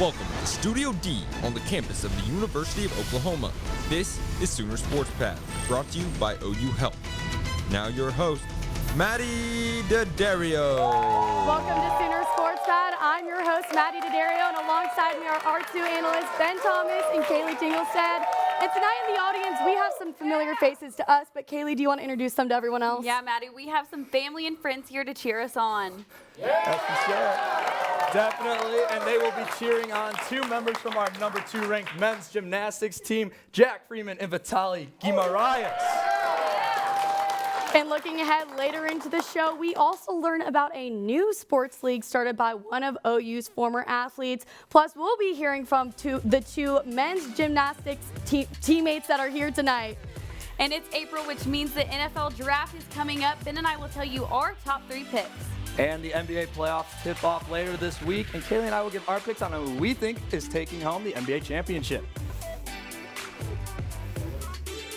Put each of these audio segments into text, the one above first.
Welcome to Studio D on the campus of the University of Oklahoma. This is Sooner Sports Pad, brought to you by OU Health. Now your host, Mady Daddario. Welcome to Sooner Sports Pad. I'm your host, Mady Daddario, and alongside me are our two analysts, Ben Thomas and Kaleigh Tingelstad. And tonight in the audience, we have some familiar faces to us, but Kaleigh, do you want to introduce them to everyone else? Yeah, Mady, we have some family and friends here to cheer us on. Yeah. That's for sure. Definitely, and they will be cheering on two members from our number 2 ranked men's gymnastics team, Jack Freeman and Vitaliy Guimaraes. And looking ahead later into the show, we also learn about a new sports league started by one of OU's former athletes. Plus, we'll be hearing from the two men's gymnastics teammates that are here tonight. And it's April, which means the NFL draft is coming up. Ben and I will tell you our top 3 picks. And the NBA playoffs tip off later this week, and Kaleigh and I will give our picks on who we think is taking home the NBA championship.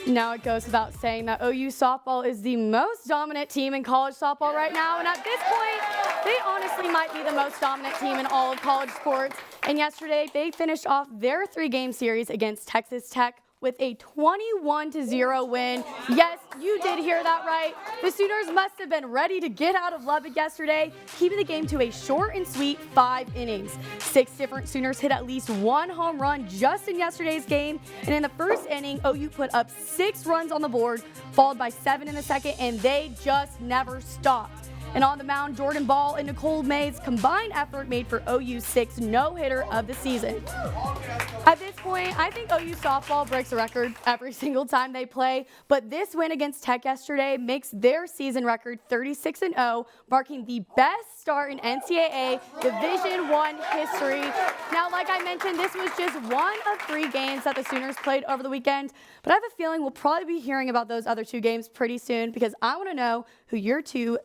Now it goes without saying that OU softball is the most dominant team in college softball right now, and at this point, they honestly might be the most dominant team in all of college sports. And yesterday, they finished off their 3-game series against Texas Tech with a 21-0 win. Yes, you did hear that right. The Sooners must have been ready to get out of Lubbock yesterday, keeping the game to a short and sweet 5 innings. 6 different Sooners hit at least 1 home run just in yesterday's game, and in the first inning, OU put up 6 runs on the board, followed by 7 in the second, and they just never stopped. And on the mound, Jordan Ball and Nicole May's combined effort made for OU's 6th no-hitter of the season. At this point, I think OU softball breaks a record every single time they play, but this win against Tech yesterday makes their season record 36-0, marking the best start in NCAA Division I history. Now, like I mentioned, this was just one of 3 games that the Sooners played over the weekend, but I have a feeling we'll probably be hearing about those other 2 games pretty soon because I want to know who your 2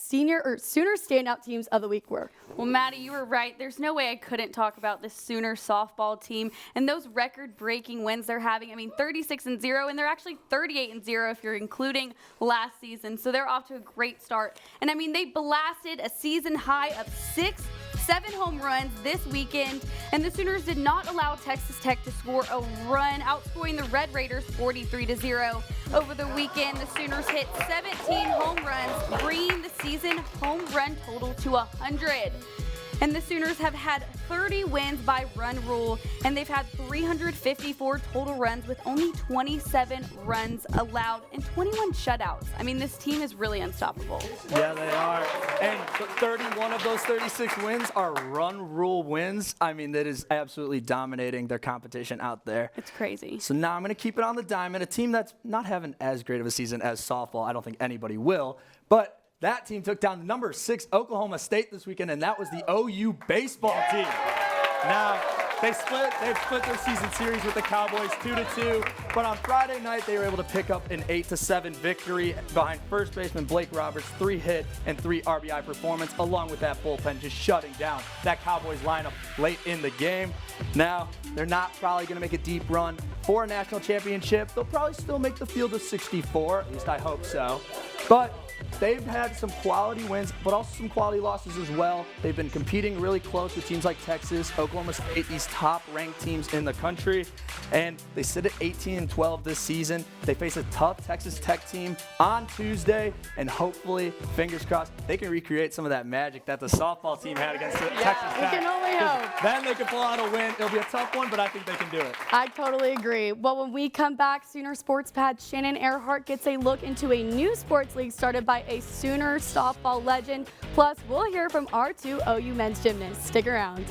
Sooner standout teams of the week were. Well, Mady, you were right. There's no way I couldn't talk about this Sooner softball team and those record-breaking wins they're having. I mean, 36-0, and they're actually 38-0 if you're including last season. So they're off to a great start. And I mean, they blasted a season high of 7 home runs this weekend, and the Sooners did not allow Texas Tech to score a run, outscoring the Red Raiders 43-0. Over the weekend, the Sooners hit 17 home runs, bringing the season home run total to 100. And the Sooners have had 30 wins by run rule, and they've had 354 total runs with only 27 runs allowed and 21 shutouts. I mean, this team is really unstoppable. Yeah, they are. And 31 of those 36 wins are run rule wins. I mean, that is absolutely dominating their competition out there. It's crazy. So now I'm going to keep it on the diamond, a team that's not having as great of a season as softball. I don't think anybody will, but that team took down the number 6 Oklahoma State this weekend, and that was the OU baseball team. Now, they've split their season series with the Cowboys 2-2, but on Friday night, they were able to pick up an 8-7 victory behind first baseman Blake Roberts' 3-hit and 3 RBI performance, along with that bullpen just shutting down that Cowboys lineup late in the game. Now, they're not probably going to make a deep run for a national championship. They'll probably still make the field of 64, at least I hope so. But they've had some quality wins, but also some quality losses as well. They've been competing really close with teams like Texas, Oklahoma State, these top-ranked teams in the country, and they sit at 18-12 this season. They face a tough Texas Tech team on Tuesday, and hopefully, fingers crossed, they can recreate some of that magic that the softball team had against Texas Tech. We can only hope. Then they can pull out a win. It'll be a tough one, but I think they can do it. I totally agree. Well, when we come back, Sooner Sports Pad Shannon Ehrhardt gets a look into a new sports league started by a Sooner softball legend. Plus, we'll hear from our 2 OU men's gymnasts. Stick around.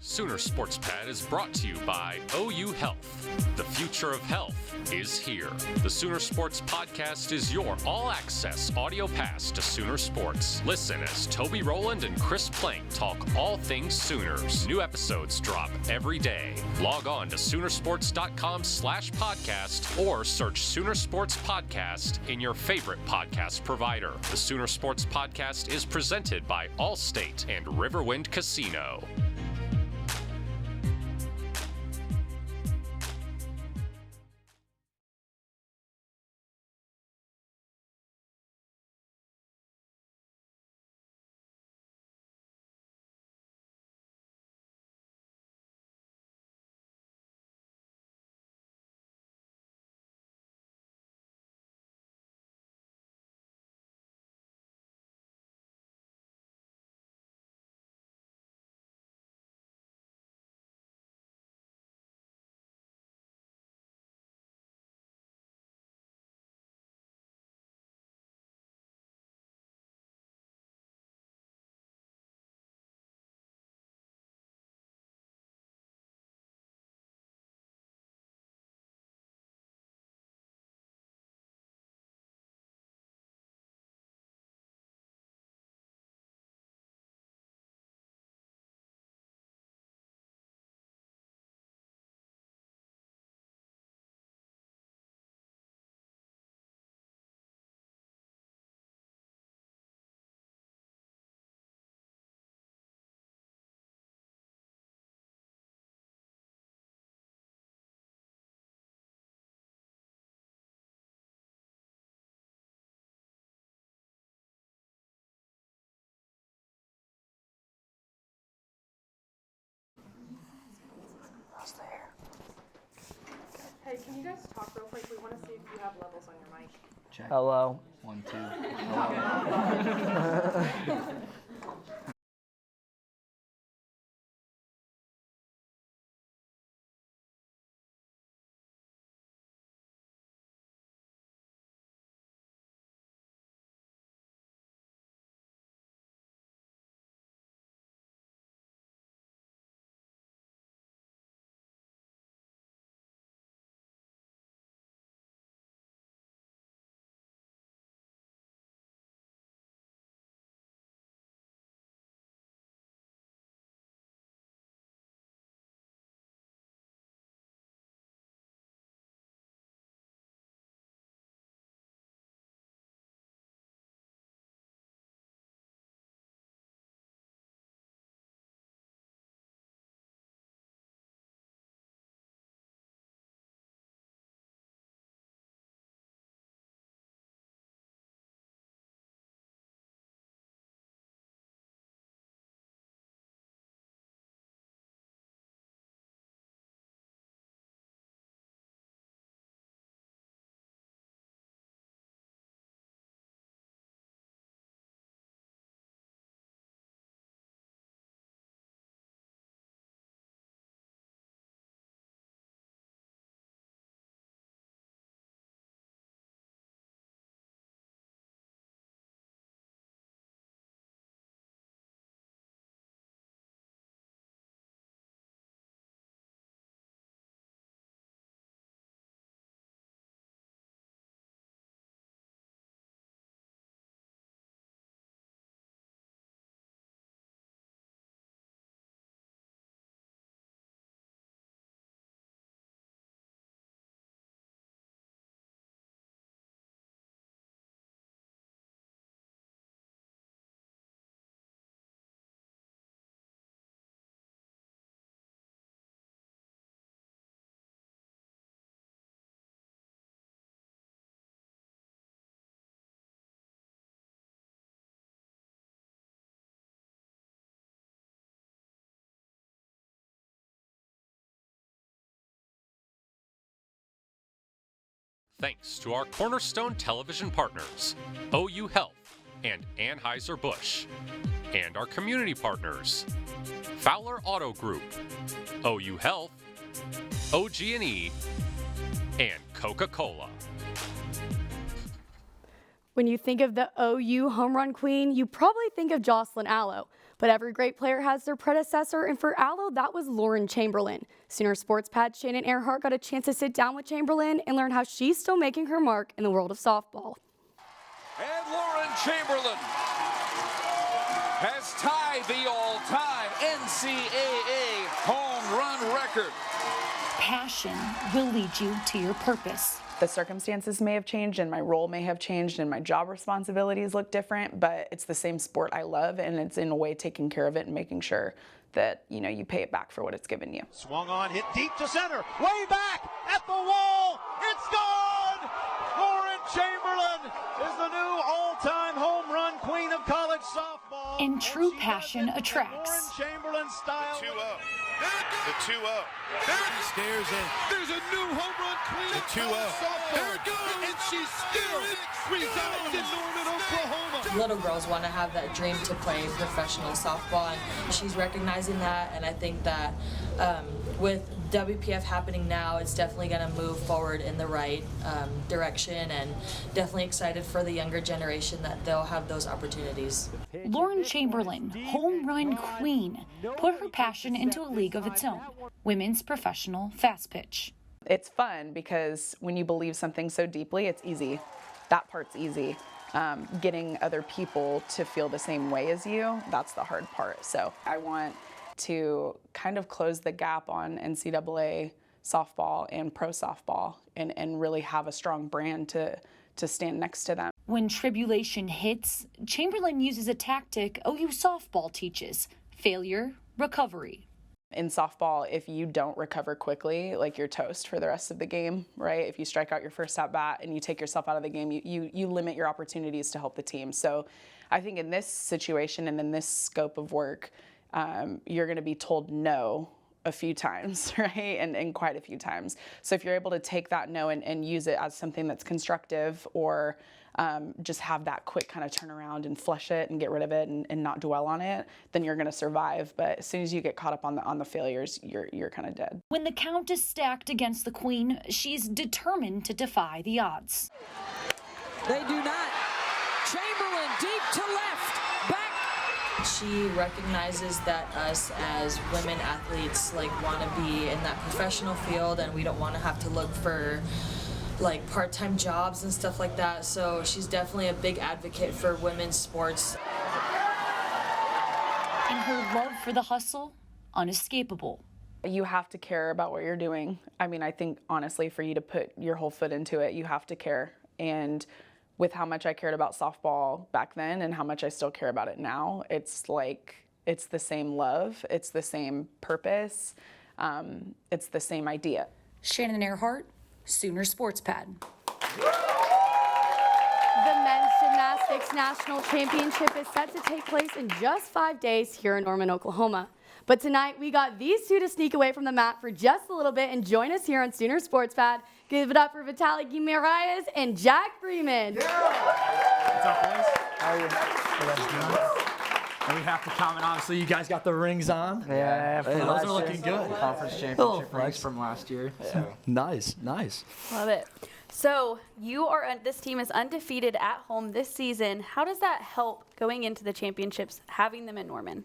Sooner Sports Pad is brought to you by OU Health. The future of health is here. The Sooner Sports Podcast is your all-access audio pass to Sooner Sports. Listen as Toby Rowland and Chris Plank talk all things Sooners. New episodes drop every day. Log on to Soonersports.com/podcast or search Sooner Sports Podcast in your favorite podcast provider. The Sooner Sports Podcast is presented by Allstate and Riverwind Casino. Hey, can you guys talk real quick? We want to see if you have levels on your mic. Check. Hello. 1, 2. Hello. Thanks to our cornerstone television partners, OU Health and Anheuser-Busch, and our community partners, Fowler Auto Group, OU Health, OG&E, and Coca-Cola. When you think of the OU home run queen, you probably think of Jocelyn Allo. But every great player has their predecessor, and for Allo, that was Lauren Chamberlain. Sooner Sports Pad Shannon Ehrhardt got a chance to sit down with Chamberlain and learn how she's still making her mark in the world of softball. And Lauren Chamberlain has tied the all-time NCAA home run record. Passion will lead you to your purpose. The circumstances may have changed and my role may have changed and my job responsibilities look different, but it's the same sport I love, and it's in a way taking care of it and making sure that, you know, you pay it back for what it's given you. Swung on, hit deep to center, way back at the wall, it's gone! Lauren Chamberlain is the new all-time home run queen of college softball. And true passion attracts. Lauren Chamberlain style. 2-0. The 2-0. She stares in. There's a new home run queen. The 2-0. There it goes. And she still resides in Norman, Oklahoma. Little girls want to have that dream to play professional softball, and she's recognizing that. And I think that with WPF happening now, it's definitely going to move forward in the right direction, and definitely excited for the younger generation that they'll have those opportunities. Lauren Chamberlain, home run queen, put her passion into a league of its own, women's professional fast pitch. It's fun because when you believe something so deeply, it's easy. That part's easy. Getting other people to feel the same way as you, that's the hard part. So I want to kind of close the gap on NCAA softball and pro softball and really have a strong brand to stand next to them. When tribulation hits, Chamberlain uses a tactic OU softball teaches: failure, recovery. In softball, if you don't recover quickly, like, you're toast for the rest of the game, right? If you strike out your first at bat and you take yourself out of the game, you limit your opportunities to help the team. So I think in this situation and in this scope of work, you're going to be told no a few times, right? And quite a few times. So if you're able to take that no and use it as something that's constructive, or just have that quick kind of turnaround and flush it and get rid of it and not dwell on it, then you're going to survive. But as soon as you get caught up on the failures, you're kind of dead. When the count is stacked against the queen, she's determined to defy the odds. They do not. Chamberlain deep to left, back. She recognizes that us as women athletes want to be in that professional field, and we don't want to have to look for part-time jobs and stuff like that. So she's definitely a big advocate for women's sports. And her love for the hustle, unescapable. You have to care about what you're doing. I mean, I think honestly, for you to put your whole foot into it, you have to care. And with how much I cared about softball back then and how much I still care about it now, it's the same love, it's the same purpose, it's the same idea. Shannon Ehrhardt, Sooner Sports Pad. The men's gymnastics national championship is set to take place in just 5 days here in Norman, Oklahoma. But tonight we got these two to sneak away from the mat for just a little bit and join us here on Sooner Sports Pad. Give it up for Vitaliy, Guimaraes, and Jack Freeman. Yeah. What's up, boys? How are you? And we have to comment, obviously, you guys got the rings on. Yeah, those are looking good. Conference championship rings from last year. So. Nice, nice. Love it. So this team is undefeated at home this season. How does that help going into the championships, having them in Norman?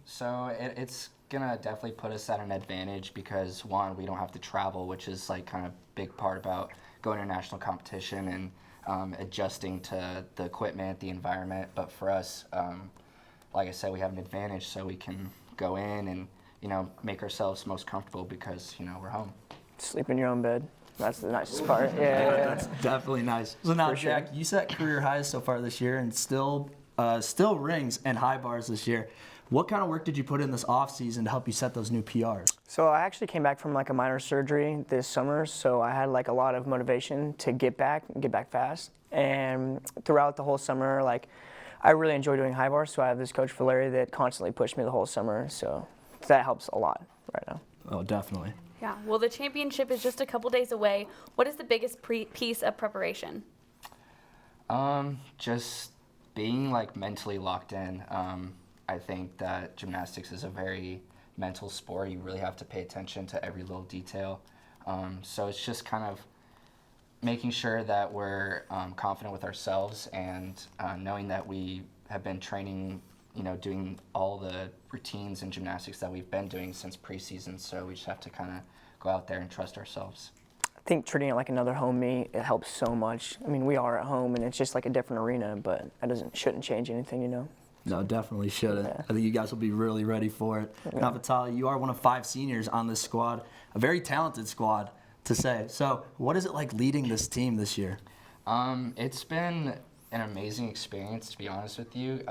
So it's gonna definitely put us at an advantage because one, we don't have to travel, which is kind of big part about going to national competition and adjusting to the equipment, the environment. But for us, like I said, we have an advantage, so we can go in and make ourselves most comfortable because we're home. Sleep in your own bed. That's the nicest part. Yeah. That's definitely nice. So now, Jack, you set career highs so far this year and still rings and high bars this year. What kind of work did you put in this off season to help you set those new PRs? So I actually came back from a minor surgery this summer, so I had a lot of motivation to get back fast. And throughout the whole summer, I really enjoy doing high bars, so I have this coach Vitaliy that constantly pushed me the whole summer, so that helps a lot right now. Oh, definitely. Yeah, well, the championship is just a couple days away. What is the biggest piece of preparation? Just being mentally locked in. I think that gymnastics is a very mental sport. You really have to pay attention to every little detail. So it's just kind of making sure that we're confident with ourselves and knowing that we have been training, doing all the routines in gymnastics that we've been doing since preseason. So we just have to kind of go out there and trust ourselves. I think treating it like another home meet, it helps so much. I mean, we are at home and it's just a different arena, but that shouldn't change anything, No, definitely shouldn't. Yeah. I think you guys will be really ready for it. Yeah. Now, Vitaliy, you are one of 5 seniors on this squad, a very talented squad to say. So what is it like leading this team this year? It's been an amazing experience, to be honest with you.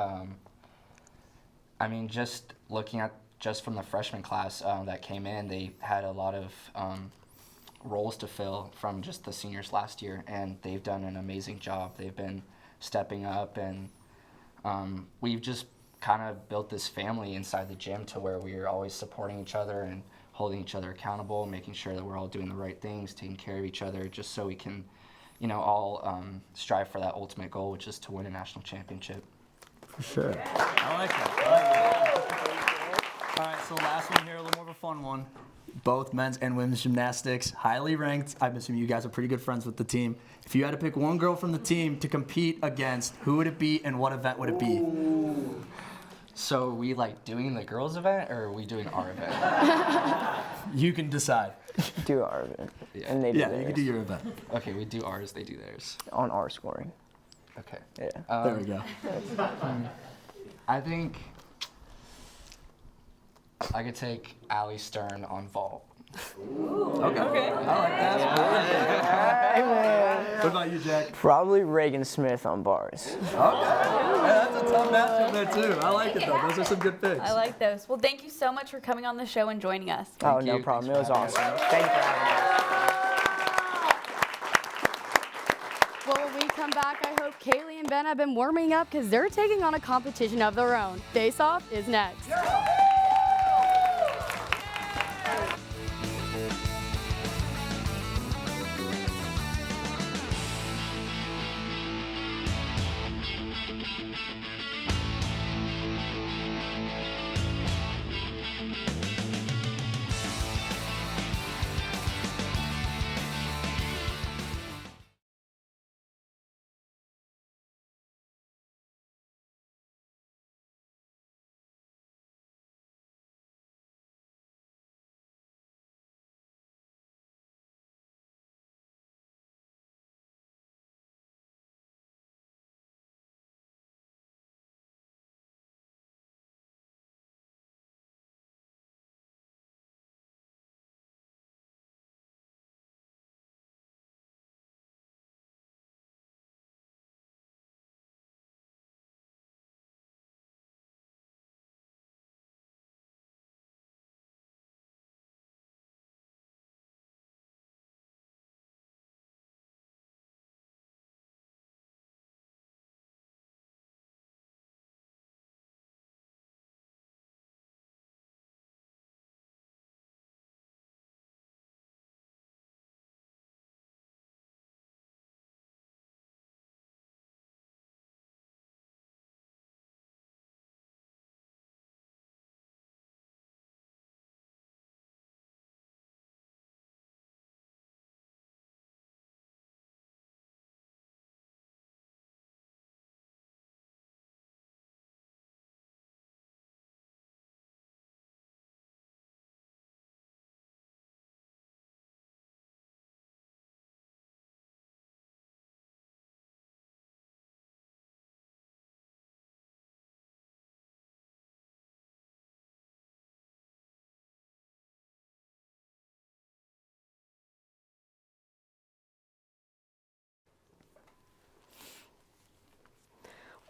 Just looking at from the freshman class that came in, they had a lot of roles to fill from just the seniors last year, and they've done an amazing job. They've been stepping up, and we've just kind of built this family inside the gym to where we're always supporting each other and holding each other accountable, making sure that we're all doing the right things, taking care of each other, just so we can, all strive for that ultimate goal, which is to win a national championship. For sure. I like that. All right, so last one here, a little more of a fun one. Both men's and women's gymnastics, highly ranked. I'm assuming you guys are pretty good friends with the team. If you had to pick one girl from the team to compete against, who would it be and what event would it be? So are we doing the girls' event or are we doing our event? You can decide. Do our event. Yeah. And they do theirs. You can do your event. Okay, we do ours, they do theirs. On our scoring. Okay. Yeah. There we go. I think I could take Allie Stern on vault. Okay. I like that. What about you, Jack? Probably Reagan Smith on bars. Okay. Yeah, that's a tough matchup there, too. I like it, though. Those are some good picks. I like those. Well, thank you so much for coming on the show and joining us. Oh, no problem. It was awesome. Thank you for having us. Well, when we come back, I hope Kaleigh and Ben have been warming up because they're taking on a competition of their own. Faceoff is next.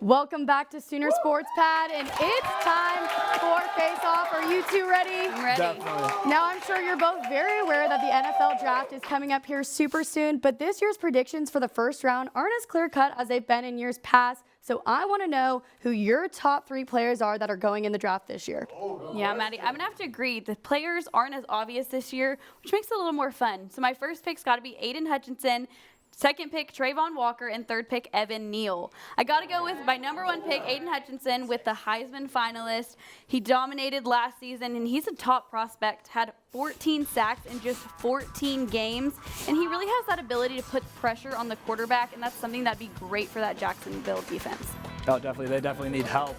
Welcome back to Sooner Sports Pad, and it's time for Faceoff. Are you two ready? I'm ready. Definitely. Now, I'm sure you're both very aware that the NFL draft is coming up here super soon, but this year's predictions for the first round aren't as clear-cut as they've been in years past. So I want to know who your top 3 players are that are going in the draft this year. Yeah, Maddie, I'm going to have to agree. The players aren't as obvious this year, which makes it a little more fun. So my first pick's got to be Aiden Hutchinson. Second pick, Trayvon Walker, and third pick, Evan Neal. I got to go with my number 1 pick, Aiden Hutchinson, with the Heisman finalist. He dominated last season, and he's a top prospect, had 14 sacks in just 14 games, and he really has that ability to put pressure on the quarterback, and that's something that'd be great for that Jacksonville defense. Oh, definitely. They definitely need help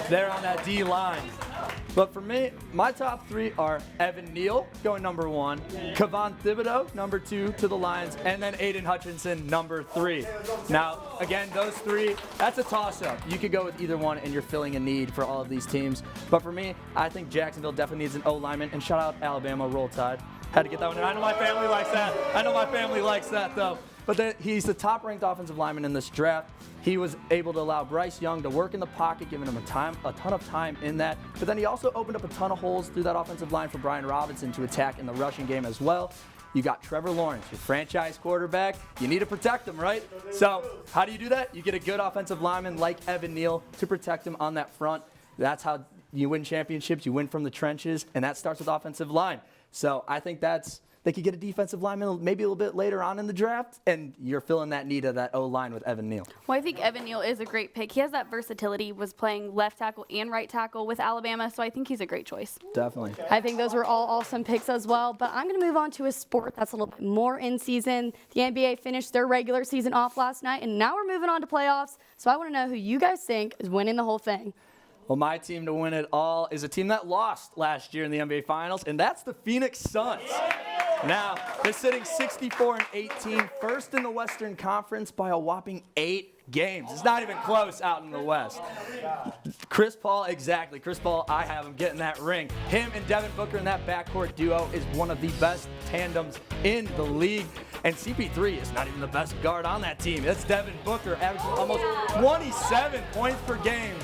there on that D-line. But for me, my top 3 are Evan Neal, going number 1, Kayvon Thibodeau, number 2 to the Lions, and then Aiden Hutchinson, number 3. Now, again, those 3, that's a toss-up. You could go with either one, and you're filling a need for all of these teams. But for me, I think Jacksonville definitely needs an O-lineman, and shout out Alabama, Roll Tide. Had to get that one in. I know my family likes that. Though. But he's the top-ranked offensive lineman in this draft. He was able to allow Bryce Young to work in the pocket, giving him a ton of time in that. But then he also opened up a ton of holes through that offensive line for Brian Robinson to attack in the rushing game as well. You got Trevor Lawrence, your franchise quarterback. You need to protect him, right? So how do you do that? You get a good offensive lineman like Evan Neal to protect him on that front. That's how you win championships. You win from the trenches, and that starts with offensive line. So I think they could get a defensive lineman maybe a little bit later on in the draft, and you're filling that need of that O-line with Evan Neal. Well, I think Evan Neal is a great pick. He has that versatility, was playing left tackle and right tackle with Alabama, so I think he's a great choice. Definitely. I think those were all awesome picks as well, but I'm going to move on to a sport that's a little bit more in season. The NBA finished their regular season off last night, and now we're moving on to playoffs, so I want to know who you guys think is winning the whole thing. Well, my team to win it all is a team that lost last year in the NBA Finals, and that's the Phoenix Suns. Now, they're sitting 64-18, first in the Western Conference by a whopping 8 games. It's not even close out in the West. Chris Paul, exactly. Chris Paul, I have him getting that ring. Him and Devin Booker in that backcourt duo is one of the best tandems in the league. And CP3 is not even the best guard on that team. That's Devin Booker, averaging almost 27 points per game.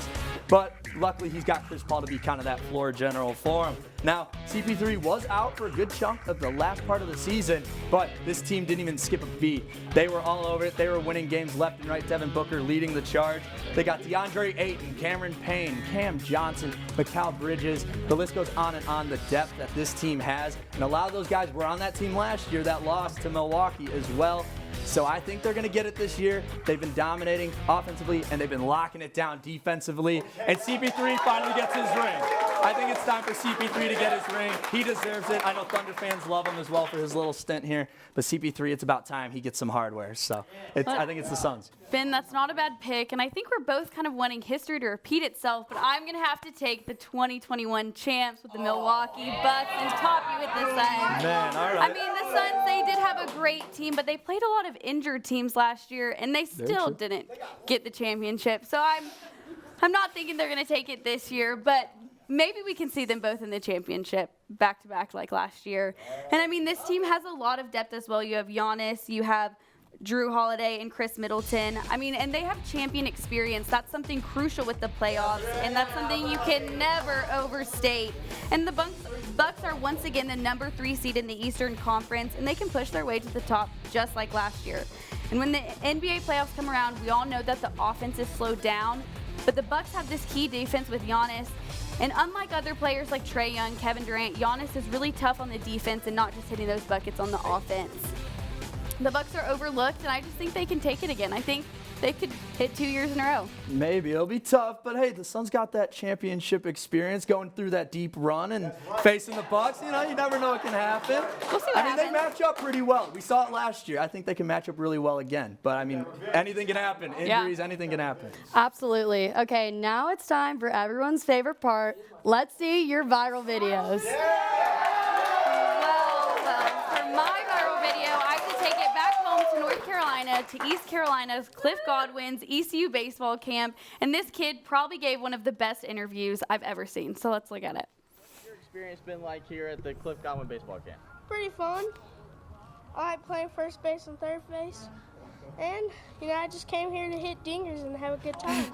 But luckily, he's got Chris Paul to be kind of that floor general for him. Now, CP3 was out for a good chunk of the last part of the season, but this team didn't even skip a beat. They were all over it. They were winning games left and right. Devin Booker leading the charge. They got DeAndre Ayton, Cameron Payne, Cam Johnson, Mikal Bridges. The list goes on and on, the depth that this team has. And a lot of those guys were on that team last year that lost to Milwaukee as well. So I think they're going to get it this year. They've been dominating offensively, and they've been locking it down defensively. And CP3 finally gets his ring. I think it's time for CP3 to get his ring. He deserves it. I know Thunder fans love him as well for his little stint here. But CP3, it's about time he gets some hardware. So I think it's the Suns. Ben, that's not a bad pick, and I think we're both kind of wanting history to repeat itself, but I'm going to have to take the 2021 champs with the Milwaukee Bucks and top you with the Suns. Man, all right. I mean, the Suns, they did have a great team, but they played a lot of injured teams last year, and they still didn't get the championship. So I'm not thinking they're going to take it this year, but maybe we can see them both in the championship back-to-back like last year. And, I mean, this team has a lot of depth as well. You have Giannis, you have Drew Holiday and Chris Middleton. I mean, and they have champion experience. That's something crucial with the playoffs, and that's something you can never overstate. And the Bucks are once again the number 3 seed in the Eastern Conference, and they can push their way to the top just like last year. And when the NBA playoffs come around, we all know that the offense is slowed down, but the Bucks have this key defense with Giannis. And unlike other players like Trae Young, Kevin Durant, Giannis is really tough on the defense and not just hitting those buckets on the offense. The Bucks are overlooked, and I just think they can take it again. I think they could hit 2 years in a row. Maybe. It'll be tough, but hey, the Suns got that championship experience going through that deep run and facing the Bucks. You know, you never know what can happen. We'll see what happens. They match up pretty well. We saw it last year. I think they can match up really well again. But, I mean, anything can happen. Injuries, anything can happen. Absolutely. Okay, now it's time for everyone's favorite part. Let's see your viral videos. North Carolina to East Carolina's Cliff Godwin's ECU baseball camp, and this kid probably gave one of the best interviews I've ever seen. So let's look at it. What's your experience been like here at the Cliff Godwin baseball camp? Pretty fun. I like playing first base and third base. And, I just came here to hit dingers and have a good time.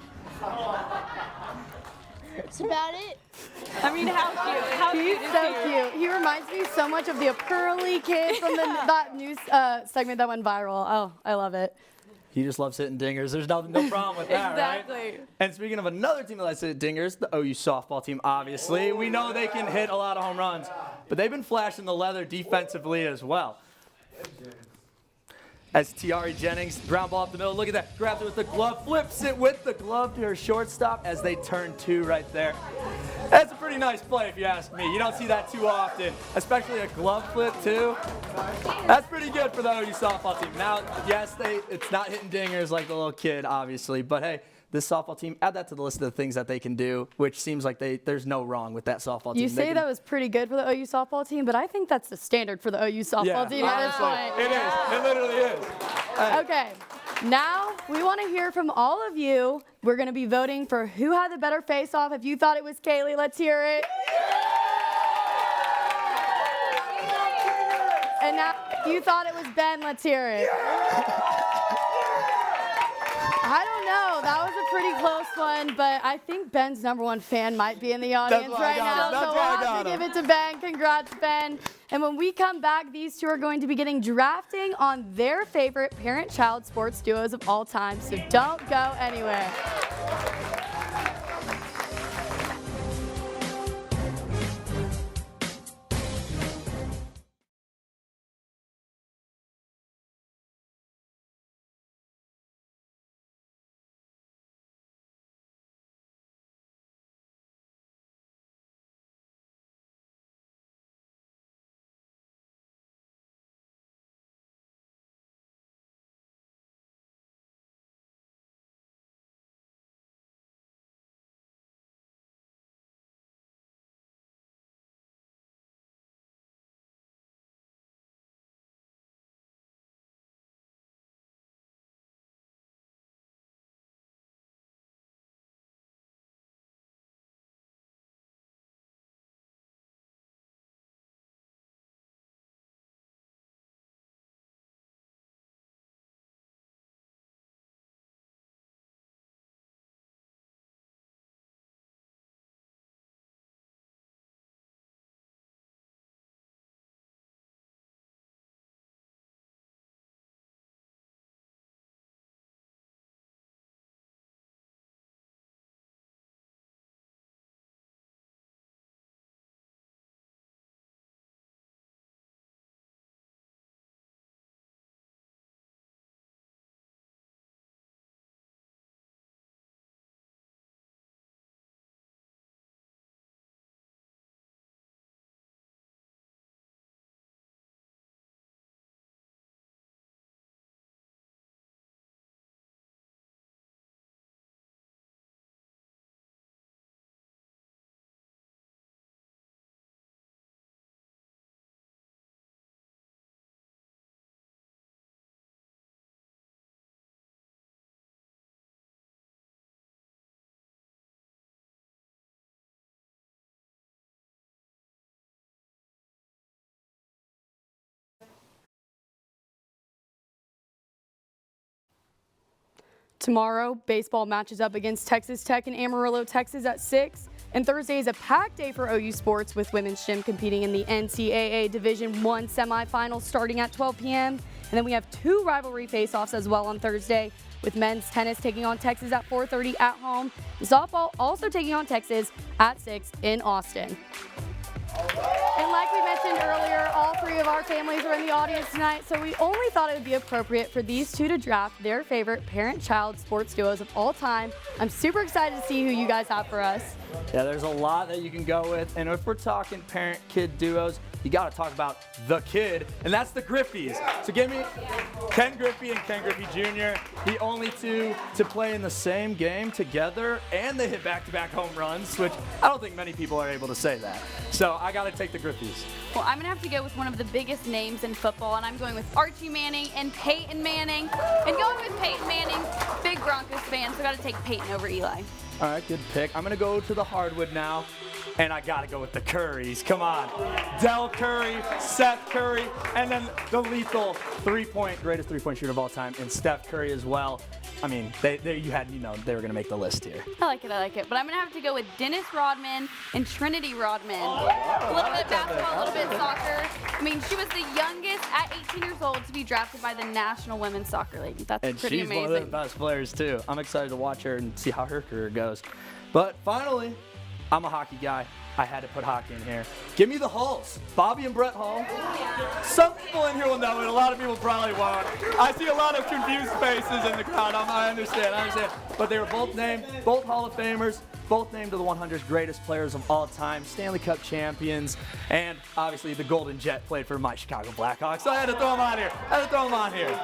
That's about it. I mean, how cute. How He's cute is so he? cute. He reminds me so much of the pearly kid from that news segment that went viral. Oh, I love it. He just loves hitting dingers. There's no problem with that, Exactly. right? And speaking of another team that likes to hit dingers, the OU softball team, obviously. We know they can hit a lot of home runs, but they've been flashing the leather defensively as well. As Tiari Jennings, ground ball up the middle, look at that, grabs it with the glove, flips it with the glove to her shortstop as they turn 2 right there. That's a pretty nice play if you ask me. You don't see that too often, especially a glove flip too. That's pretty good for the OU softball team. Now, yes, it's not hitting dingers like the little kid, obviously, but hey, this softball team, add that to the list of the things that they can do, which seems like there's no wrong with that softball team. You say that was pretty good for the OU softball team, but I think that's the standard for the OU softball team at this point. It is. It literally is. Okay, now we want to hear from all of you. We're going to be voting for who had the better face-off. If you thought it was Kaleigh, let's hear it. And now, if you thought it was Ben, let's hear it. I don't know. That was a pretty close one, but I think Ben's #1 fan might be in the audience right now, so we'll have to give it to Ben. Congrats, Ben. And when we come back, these two are going to be getting drafting on their favorite parent-child sports duos of all time, so don't go anywhere. Tomorrow, baseball matches up against Texas Tech in Amarillo, Texas at 6. And Thursday is a packed day for OU sports with women's gym competing in the NCAA Division I semifinals starting at 12 p.m. And then we have 2 rivalry face-offs as well on Thursday, with men's tennis taking on Texas at 4:30 at home. Softball also taking on Texas at 6 in Austin. And like we mentioned earlier, all 3 of our families are in the audience tonight, so we only thought it would be appropriate for these 2 to draft their favorite parent-child sports duos of all time. I'm super excited to see who you guys have for us. Yeah, there's a lot that you can go with, and if we're talking parent-kid duos, you got to talk about the kid, and that's the Griffies. So give me Ken Griffey and Ken Griffey Jr., the only 2 to play in the same game together, and they hit back-to-back home runs, which I don't think many people are able to say that. So I got to take the Griffies. Well, I'm going to have to go with one of the biggest names in football, and I'm going with Archie Manning and Peyton Manning. And going with Peyton Manning, big Broncos fan, so I got to take Peyton over Eli. All right, good pick. I'm going to go to the hardwood now, And I got to go with the Currys. Come on. Del Curry, Seth Curry, and then the lethal greatest three-point shooter of all time, and Steph Curry as well. I mean, they were going to make the list here. I like it. But I'm going to have to go with Dennis Rodman and Trinity Rodman. A little bit basketball, a little bit soccer. I mean, she was the youngest at 18 years old to be drafted by the National Women's Soccer League. That's pretty amazing. And she's one of the best players, too. I'm excited to watch her and see how her career goes. But finally, I'm a hockey guy. I had to put hockey in here. Give me the Hulls. Bobby and Brett Hull. Some people in here will know it. A lot of people probably won't. I see a lot of confused faces in the crowd. I understand. But they were both named, both Hall of Famers, both named to the 100 greatest players of all time, Stanley Cup champions, and obviously the Golden Jet played for my Chicago Blackhawks. So I had to throw them on here.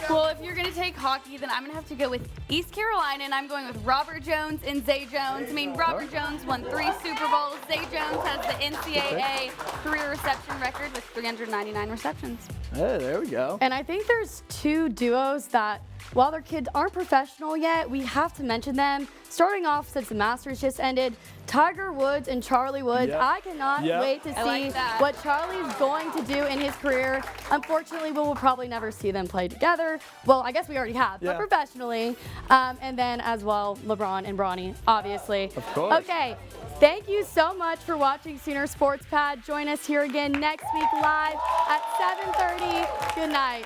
Well, if you're going to take hockey, then I'm going to have to go with East Carolina, and I'm going with Robert Jones and Zay Jones. I mean, Robert Jones won 3 Super Bowls. Zay Jones has the NCAA career reception record with 399 receptions. Hey, there we go. And I think there's 2 duos that, while their kids aren't professional yet, we have to mention them. Starting off, since the Masters just ended, Tiger Woods and Charlie Woods. Yep. I cannot wait to see what Charlie's going to do in his career. Unfortunately, we will probably never see them play together. Well, I guess we already have, but professionally. And then as well, LeBron and Bronny, obviously. Of course. Okay, thank you so much for watching Sooner Sports Pad. Join us here again next week live at 7:30. Good night.